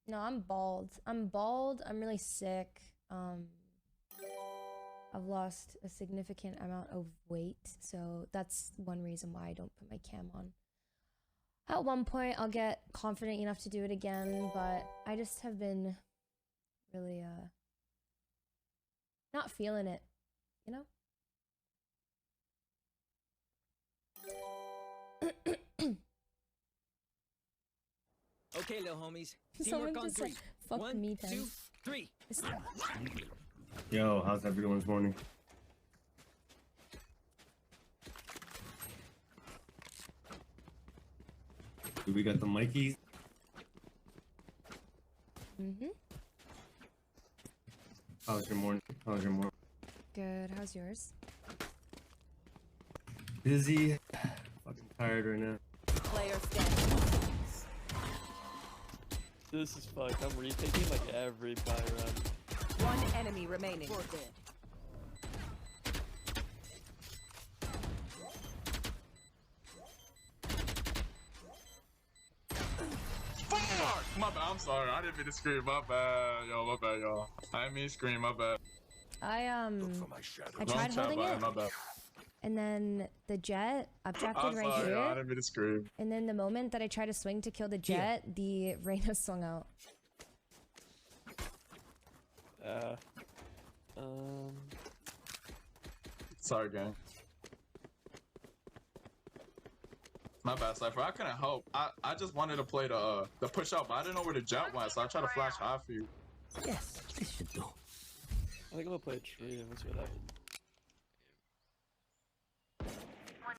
No, I'm bald. I'm bald. I'm really sick. I've lost a significant amount of weight, so that's one reason why I don't put my cam on. At one point, I'll get confident enough to do it again, but I just have been really, not feeling it, you know? Okay, little homies. Someone Teamwork on just three. said, fuck 1, me 2, then. 3. Yo, how's everyone's morning? Do we got the Mikeys? Mm-hmm. How's your morning? How's your morning? Good. How's yours? Busy. Fucking tired right now. Player standing. This is fucked. I'm retaking like every buy round. One enemy remaining. Fuck! My bad, I'm sorry. I didn't mean to scream. My bad, y'all. My bad, y'all. I didn't mean to scream. My bad. I Don't tried chat holding about it, My bad. and then the jet objected I'm right sorry, here. y'all. I didn't mean to scream. And then the moment that I tried to swing to kill the jet, the Reyna swung out. Sorry, gang. My bad, Cypher. I couldn't help. I just wanted to play the push out, but I didn't know where the jet went, so I tried to flash high for you. Yes, this should do. I think I'm gonna play a tree and we'll see what happens.